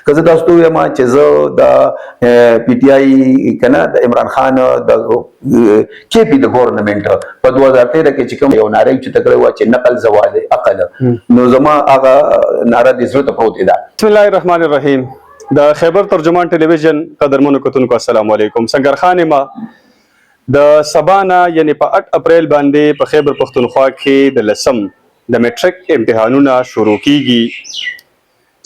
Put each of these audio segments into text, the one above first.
که زه تاسو ته ووایم چې زه د پی ټي آی کنه د عمران خان د کې پی د ګورنمنت په 2013 کې چې کوم یو ناره چې تکړه و چې نقل زوال عقل نو زما هغه ناره د زړه ته پروت ده. بسم الله الرحمن الرحیم. د خیبر ترجمان ټلویزیون قدرمنو کتونکو السلام علیکم. سنگر خان ما د سبانا یعنی په 8 اپریل باندې په خیبر پختونخوا کې د لسم د میټریک امتحانونه شروع کیږي.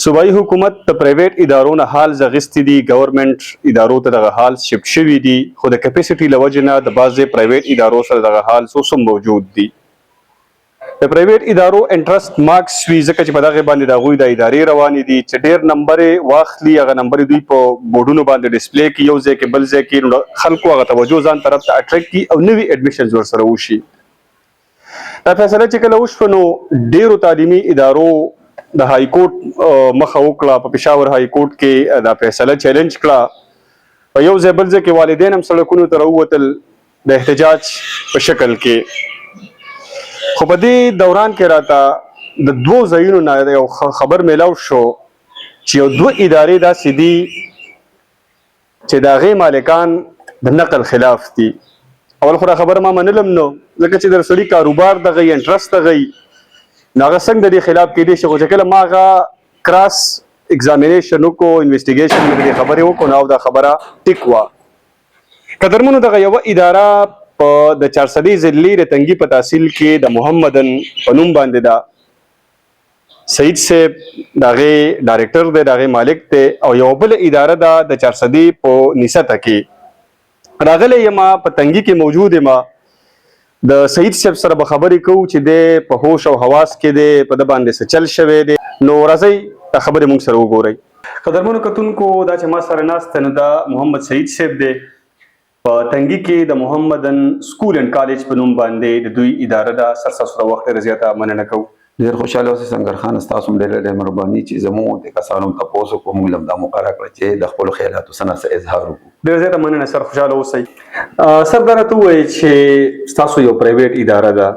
صوبایي حکومت د پرایویټ ادارو نه حال زغستی دي، گورنمنت ادارو ته دغه حال شفت شوی دي، خو د کیپاسټي لوجه نه د بعضې پرایویټ ادارو سره دغه حال سوسم موجود دي. د پرایویټ ادارو انټرست مارکس وي ځکه چې په دغه باندې د هغوی د ادارې روانې دي چې ډېر نمبر واخلي، هغه نمبر دوی په بورډونو باندې ډسپلی کړي، یو ځای کې بل ځای کې خلکو هغه توجه ځان طرف ته اټریکټ کړي او نوي اډمیشنز ورسره وشي. دا فیصله چې کله وشوه نو ډېرو تعلیمي ادارو د های کورټ مخه وکړه، په پېښور های کورټ کې دا فیصله چیلنج کړه، په یو ځای بل ځای کې والدین هم سړکونو ته راووتل د احتجاج په شکل کې. خو په دې دوران کې راته د دوو ځایونو نه یو خبر میلاو شو چې یو دوه ادارې داسې دي چې د هغې مالکان د نقل خلاف دي. اول خو دا خبره ما منلم نو ځکه چې د رسولي کاروبار دغه انټرست دغه نو هغه څنګه د دې خلاف کېدی شي، خو چې کله ما هغه کراس اگزامینیشن وکړو، انویسټیګیشن مې د دې خبرې وکړو نو دا خبره ټیک وه. قدرمنو دغه یوه اداره په د چارسدي ضلعې د تنګي په تحصیل کې د محمدن په نوم باندې ده، سعید صاحب د هغې ډایرکټر دی، د هغې مالک دی، او یوه بله اداره ده د چارسدي په نیسته کې راغلی یم، په تنګي کې موجود یم. د سعید صاحب سره به خبرې کوو چې دی په هوش او حواس کې دی، په ده باندې څه چل شوی دی. نو راځئ دا خبرې موږ سره وګورئ. قدرمنو کتونکو دا چې ما سره ناست دی نو دا محمد سعید صاحب دی، په تنګي کې د محمدن سکول اینډ کالج په نوم باندې د دوی اداره ده. سر ستاسو د وخت ډېره زیاته مننه کوو. ډېر خوشحاله اوسئ سنگر خان، ستاسو هم ډېره ډېره مهرباني چې زموږ د کسانو هم تپوس وکړو، موږ هم دا موقع راکړه چې د خپلو خیالاتو څه نه څه اظهار وکړو. ډېره زیاته مننه سر، خوشحاله اوسئ. سر دا راته ووایئ چې ستاسو یو پرایویټ اداره ده،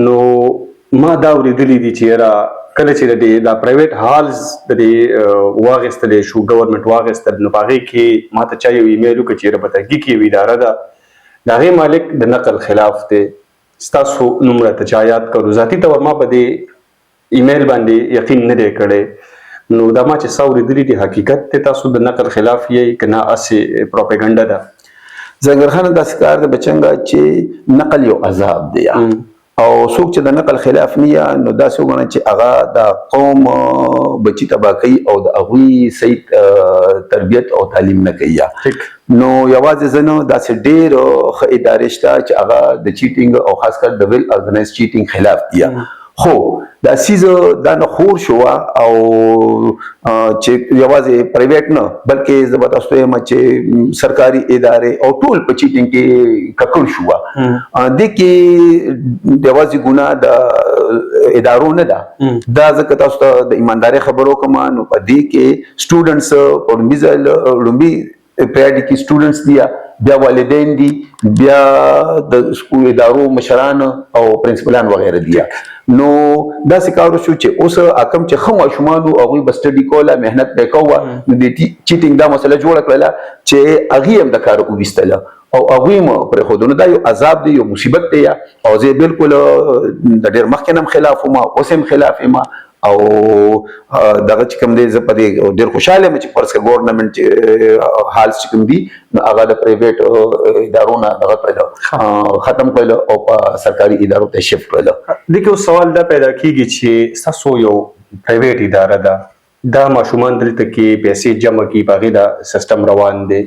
نو ما دا اورېدلي دي چې یاره کله چې دا پرایویټ هالز د دې واخیستلی شو، ګورنمنټ واخیستل، نو په هغې کې ما ته چا یو ایمیل وکړه چې یاره په تنګي کې یو اداره ده، د هغې مالک د نقل خلاف دی. ستاسو نوم راته چا یاد کړو، ذاتي طور ما په دې ایمیل باندې یقین نه دی کړی، نو دا ما چې څه اورېدلي دي حقیقت دی تاسو د نقل خلاف یې که نه هسې پروپیګنډه ده؟ زنګر خان داسې کار دی بچنګه چې نقل یو عذاب دی، او څوک چې د نقل خلاف نه یا نو داسې وګڼه چې هغه د قوم بچي تباه کوي او د هغوی صحیح تربیت او تعلیم نه کوي. نو یوازې زه نه، داسې ډېر ښه ادارې شته چې هغه د چیټینګ او خاص کر د ویل ارګنایز چیټینګ خلاف دي. خو دا سیز دا نه خور شوه او چې یوازې پرایویټ نه بلکې زه به تاسو ته وایم چې سرکاري ادارې او ټول په چیټینګ کې ککړ شوه. دې کې یوازې ګناه د ادارو نه ده، دا ځکه تاسو ته د ایماندارۍ خبرو کوم نو په دې کې سټوډنټس په لومبي پریاډي کې سټوډنټس دي، بیا والدین دي، بیا د سکول ادارو مشران او پرنسپلان وغیره دي. نو داسې کار وشو چې اوس کم چې ښه ماشومان وو هغوی به سټډي کوله، محنت به یې کوه، نو د چیټینګ دا مسله جوړه کړله چې هغې هم د کار وویستله او هغوی هم پرېښودو. نو دا یو عذاب دی، یو مصیبت دی، او زه بالکل د ډېر مخکې نه هم خلاف وم، اوس هم خلاف یم. او دغه چې کوم دی زه په دې ډېر خوشحاله یم چې فرض کړه ګورنمنټ هالز چې کوم دي نو هغه د پرایویټ ادارو نه دغه کړله، ختم کړله او په سرکاري ادارو ته شفت کړله. دې کې اوس سوال دا پیدا کېږي چې ستاسو یو پرایویټ اداره ده، دا ماشومان دلته کې پیسې جمع کړي، په هغې دا سیسټم روان دی،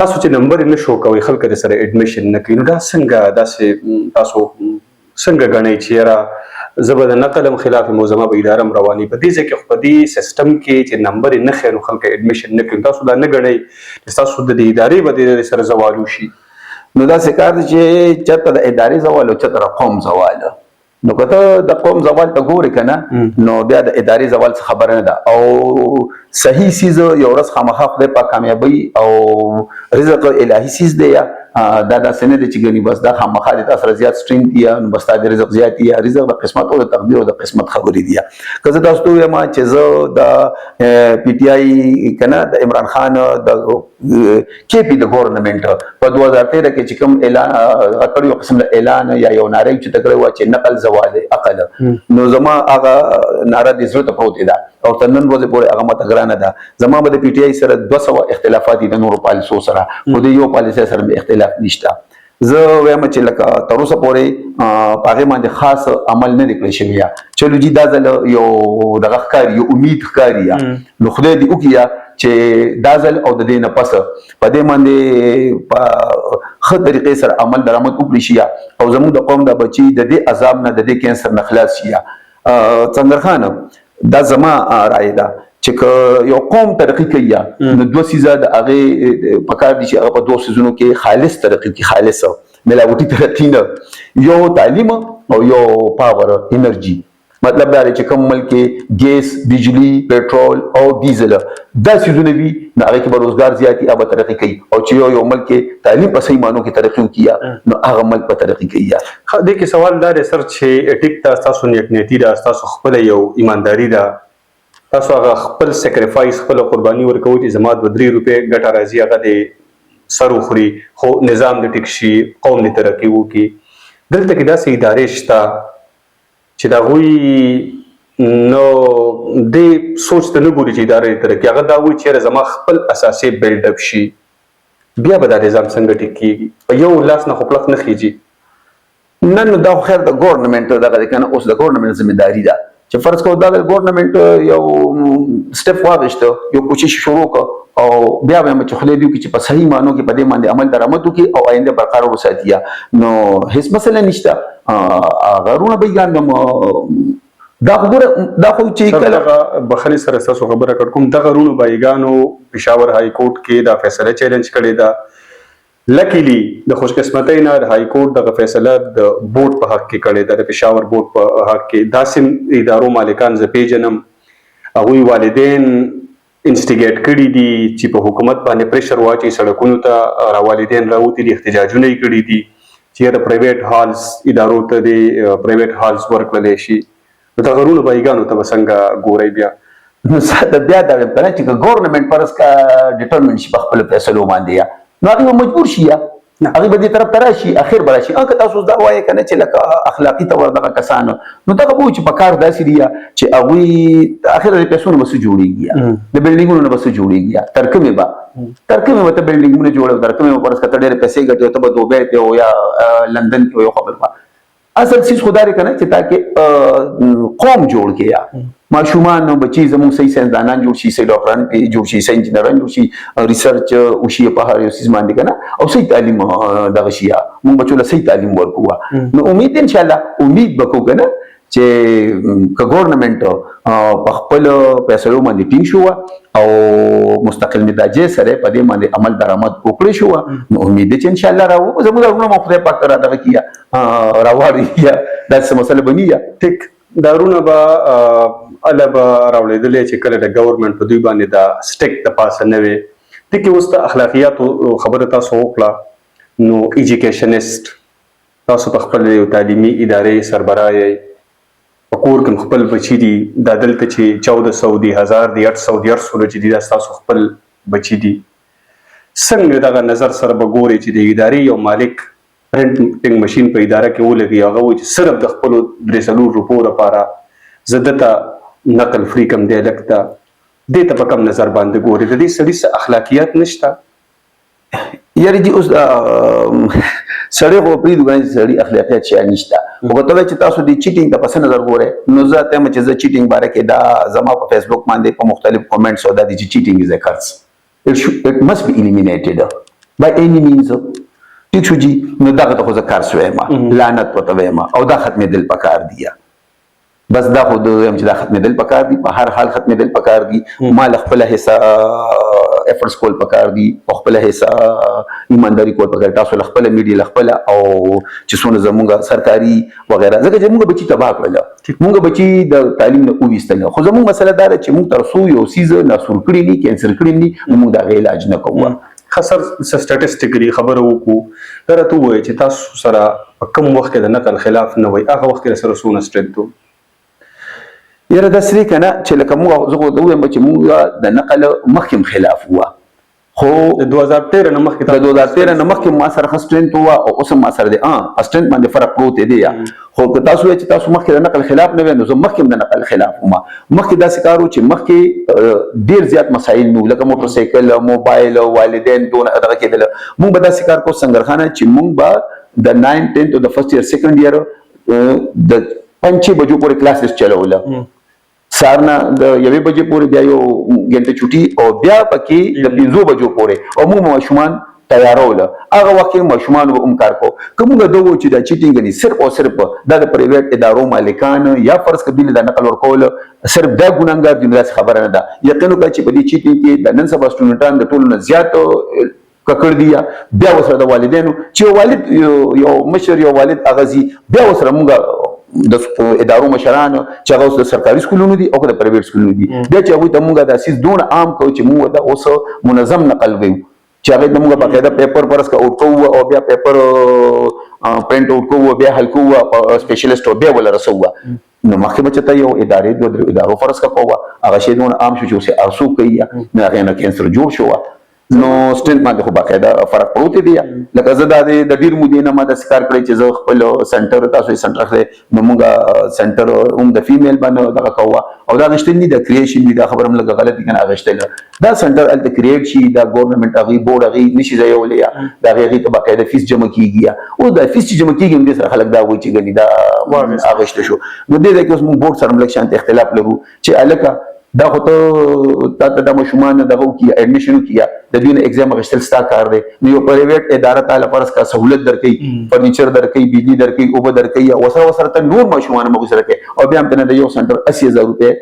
تاسو چې نمبر یې نه شو کوئ، خلک د سره ایډمیشن نه کوي، نو دا څنګه داسې تاسو څنګه ګڼئ چې یاره زه به د نقل هم خلاف یم او زما به اداره هم رواني په دې ځای کې، خو په دې سیسټم کې چې نمبر یې نه ښیي نو خلک ایډمیشن نه کوي، تاسو دا نه ګڼئ چې ستاسو د دې ادارې به د سره زوال وشي؟ نو داسې کار دی چې چېرته د ادارې زوال او چېرته د قوم زوال. نو که ته د قوم زوال ته ګورې که نه نو بیا د ادارې زوال څه خبره نه ده، او صحیح سیز یو ورځ خامخا خدای پاک کامیابوي او رزق الهي سیز دی، دا داسې نه دی چې ګنې بس دا خامخا د تا سره زیات سټرینګ دي نو بس تا د رزق زیات دي رزق د قسمت او د تقدیر او د قسمت خبرې دي که زه تاسو ته ووایم چې زه د پی ټي آی که نه د عمران خان د کې پي د ګورنمنټ په 2013 کې چې کوم اعلان کړی یو قسم اعلان یا یو ناره چې تکړه و چې نقل زوال عقل نو زما هغه ناره د زړه ته پروت ده او تر نن ورځې پورې هغه ماته ګرانه ده زما به د پی ټي آی سره 200 اختلافات دي د نورو پالیسو سره خو د یو پالیسي سره اختلاف نشته زه وایم چې لکه تر اوسه پورې په هغې باندې خاص عمل نه دی کړی شوی چلو جي دا ځل یو دغه ښکاري یو امید ښکاري نو خدای دې وکړي چې دا ځل او د دې نه پس په دې باندې په ښه طریقې سره عمل درآمد وکړي شي او زموږ د قوم د بچي د دې عذاب نه د دې کینسر نه خلاص شي څنګه خان دا زما رائے ده چې یو قوم ترقی کوي نو دوه سیزه د هغه په کار دي چې هغه په دوه سیزونو کې خالص ترقی کې خالص ملاوټي ترقی نه یو تعلیم او یو پاور انرژي مطلب دا دی چې کوم ملک کې ګیس بجلی پټرول او ډیزل دا سیزونه وي نو هغه کې به روزګار زیاتی او ترقی کوي او چې یو ملک کې تعلیم په صحیح معنو کې ترقی وکړي نو هغه ملک په ترقی کوي دې کې سوال دا دی سر چې ټیک تاسو نیکنیتی دا تاسو خپل یو ایمانداری دا تاسو هغه خپل سیکریفایس خپل قرباني ورکوي چې زما د 3 روپے ګټه راځي هغه د سر خوري خو نظام د ټیک شي قوم د ترقی وکړي دلته کې داسې ادارې شته چې دا غوي نو د سوچ ته نه ګوري چې ادارې ترقی هغه دا وایي چې زما خپل اساسي بیلډ اپ شي بیا به دا نظام څنګه ټیک کیږي په یو لاس نه خپل نه خيږي نن دا خو خیر د ګورنمنت دغه کنه اوس د ګورنمنت ځمېداري ده چې فرض کوو دا د ګورنمنت یو سټپ واغشته یو کوشش شروع کړ او بیا به چې خدای دې وکړي چې په صحیح معنو کې په دې باندې عمل درآمد وکړي او آینده برقرار وساتي نو هیڅ مسله نشته غرونه به ګاندم دا خو چې کله بخني سره تاسو خبره کړ کوم د غرونو بایګانو پېښور های کورټ کې دا فیصله چیلنج کړی دا لکیلی د خوش قسمتۍ نه د های کورټ دغه فیصله د بورډ په حق کې کړی دا د پېښور بورډ په حق کې داسې ادارو مالکان ز پیژنم هغوی والدین انسټیګیټ کړي دي چې په حکومت باندې پریشر واچي سړکونو ته را والدین راوتي دي احتجاجونه یې کړي دي چې د پرایویټ هالز ادارو ته د پرایویټ هالز ورکړلی شي نو د غرونو بایګانو ته به څنګه ګورئ بیا نو ساده بیا دا وایم که نه چې ګورنمنټ فرض کا ډیټرمنټ شي په خپلو فیصلو باندې نو هغې به مجبور شي هغې به دې طرف ته راشي اخر به راشي که تاسو دا وایې که نه چې لکه اخلاقي طور دغه کسان نو دغه به وایي چې په کار داسې دي چې هغوی اخر د پیسو نه به څه جوړېږي د بلډینګونو نه به څه جوړېږي تر کومې به ته بلډینګونه جوړوي تر کومې به فرض که ته ډېرې پیسې ګټې ته به دوبۍ ته یا لندن کې یو خبر به اصل چیز خدا ری کنه چې تاکي قوم جوړ کړي ماشومان بچي زموږ صحیح ساينسدانان جوړ شي صحیح ډاکټران جوړ شي صحیح انجینران جوړ شي ریسرچ او شي په هر یو سیس باندې کنه او صحیح تعلیم دغه شي موږ بچو له صحیح تعلیم ورکو نو امید ان شاء الله امید وکړو کنه چې ګورنمنت په خپل فیصلو باندې ټینګ شو او مستقل مزاجي سره په دې باندې عمل درآمد وکړي شو نو امید چې ان شاء الله راو زموږ ورونه مخ ته پاتره دغه کیه راوړي دا څه مسله بنیه ټیک دارونه به البا راولېدلې چې کله د ګورنمنت په دوی باندې دا سټیک د پاسه نه وي ټیک اوس د اخلاقیات خبره تاسو وکړه نو ایجوکیشنست تاسو په خپل تعلیمي ادارې سربراه یې په کور کې خپل بچي دي دا دلته چې 1400 دي 1000 دي 800 دي 800 چې دي تاسو خپل بچي دي څنګه دغه نظر سره به ګوري چې د ادارې یو مالک پرنټینګ ماشين په اداره کې ولګي هغه چې صرف د خپل 300 روپو لپاره زدته نقل فری کم دی لکته دې ته په کم نظر باندې ګوري د دې سړي اخلاقیات نشته یاري دي اوس سړی خو پرېږدو که نه چې سړي اخلاقیات شی نشته خو که ته وایې چې تاسو د چیټینګ ته په څه نظر ګورئ نو زه ته یم چې زه چیټینګ باره کې دا زما په فیسبوک باندې په مختلف کومنټس او دا دي چې چیټینګ از ا کرس it must be eliminated by any means ټیک شو جي نو دغه ته خو زه کرس وایم لعنت ورته وایم او دا ختمېدل پکار دي بس دا خو دویم چې دا ختمېدل پکار دي په هر حال ختمېدل پکار دي ما له خپله حصه افرټس کول پکار دي په خپله حصه ایمانداري کول پکار تاسو له خپله میډیا له خپله او چې څونه زمونږ سرکاري وغیره ځکه چې موږ بچي تباه کړل موږ بچي د تعلیم نه وویستل خو زمونږ مسله دا ده چې موږ تر څو یو څیز ناسور کړي دي کینسر کړي دي موږ د هغې علاج نه کوو خسر سټټیسټیکلی خبره وکړو دا راته ووایي چې تاسو سره په کوم وخت کې د نقل خلاف نه وای هغه وخت کې سره څونه سټرنث و یاره دا سری کنه چې لکه موږ زه خو وایم چې موږ د نقل مخکې خلاف وو خو د 2013 نه مخکې د 2013 نه مخکې ما سره سټرنث وو او اوس ما سره دی سټرنث باندې فرق پروت دی خو که تاسو چې تاسو مخکې د نقل خلاف نه وینئ زه مخکې د نقل خلاف وم مخکې داسې کار و چې مخکې ډیر زیات مسایل نو لکه موټر سایکل موبایل والدین دونه دغه کېدل موږ به داسې کار کوو سنگر خانه چې موږ به د 9 10 او د فرست ایئر سیکنډ ایئر د 5 بجو پورې کلاسز چلوله سارنا د یوې بجې پورې بیا یو غنټه چوټي او بیا پکې د 5 بجو پورې او موږ ماشومان تیاروله هغه وخت ماشومان به کار کو کومه دوه چې دا چیټینګ نه صرف او صرف د پرایویټ ادارو مالکان یا فرض کبیل د نقل ورکول صرف دا ګونګار دي داسې خبره نه ده یقینا چې په دې چیټینګ کې د نن سبا سټوډنټان د ټولو نه زیات ککړ دي بیا وسره د والدینو چې والد یو مشر یو والد اغازي بیا وسره موږ د ادارو مشران چې هغه د سرکاري سکولونو دي او د پرایویټ سکولونو دي بیا چې هغه ته موږ د اساس دون عام کو چې موږ د اوس منظم نقل ویو چې هغه د موږ په قاعده پیپر پرس کا اوټ کوو او بیا پیپر پرنٹ اوټ کوو بیا حل کوو سپیشلیسټ او بیا ولا رسوو نو مخکې بچته یو ادارو فرض کا کوو هغه شی دون عام شو چې ارسو کوي نه هغه نه کینسر جوړ شو نو سټنټ باندې خو باقاعده فرق پروت دی لکه زه د ډیر مودې نه ما د کار کړی چې زه خپل سنټر تاسو سنټر خله نو موږ سنټر هم د فیمیل باندې دغه کوه او دا غشتل دي د کریشن دي دا خبره موږ غلطی کنه غشتل دا سنټر ال کریټ شي دا ګورنمنت هغه بورډ هغه نشي ځای ولیا دا هغه ته باقاعده فیس جمع کیږي او دا فیس جمع کیږي د سره خلک دا وایي چې غني دا غشت شو نو دې کې اوس موږ بورډ سره ملک شانت اختلاف لرو چې الکه دا خو ته د مشومان دغه کیه اډمیشن کیه د دین ایگزام غشتل ستا کار دی نو یو پرایویټ اداره تعالی فرض کا سہولت درکې فرنیچر درکې بجلی درکې او درکې وسره ته نور مشومان مغو سره کې او بیا هم ته د یو سنټر 80000 روپے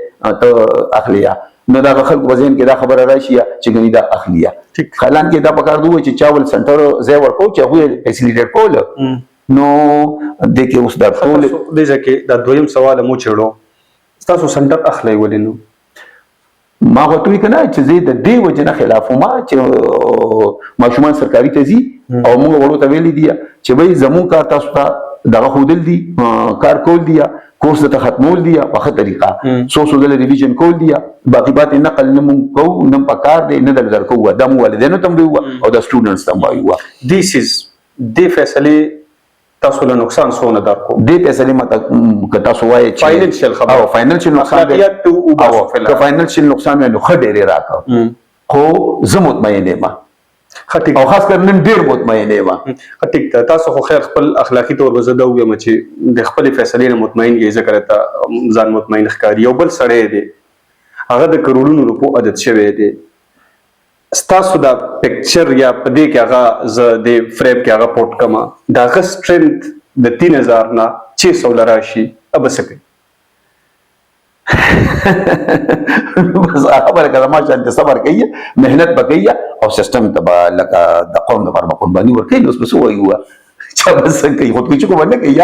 ته اخلیا نو دا خلک وزن کې دا خبره راشي چې غنی دا اخلیا خلان کې دا پکار دوی چې چاول سنټر زې ورکو چې هغه فیسیلیټیټ کول نو د کې اوس دا ټول د ځکه دا دویم سوال مو چړو تاسو سنټر اخلي ولینو ما غوښتل کنه چې زه د دې وجنه خلاف ما چې ماشومان سرکاري ته زی او موږ ورو ته ویلي دي چې وای زمون کار تاسو ته دغه خودل دي کار کول دي کورس ته ختمول دي په ښه طریقه سو د ریویژن کول دي باقیات نقل نه مونږ کو نه پکار دي نه در کوو د والدینو تم ویو او د سټوډنټس تم ویو دیس از د فیصله تاسو له نقصان سونه درکو دې فیصله مته تاسو وایي چې فاینانشل خبر او فاینانشل نقصان او فاینانشل نقصان نو خډېری راکو خو زه مطمئن یم او خاص کر نن ډیر مطمئن یم ټیک تاسو خو خیر خپل اخلاقی تور وزده وي چې د خپل فیصله نه مطمئن یې ذکر ته ځان مطمئن ښکاری یو بل سړی دی هغه د کروڑونو روپو عادت شوی دی ستاسو دا پکچر یا پدې کې هغه ز د فریب کې هغه پورت کما دا غ سټرنث د 3000 نه 600 لراشي ابسکه بس خبره کړه ما چې صبر کوي مهنت وکړي او سیستم تبع لکه د قوم لپاره قرباني ورکړي اوس بس وایو چې بس کوي خو چې کوم نه کوي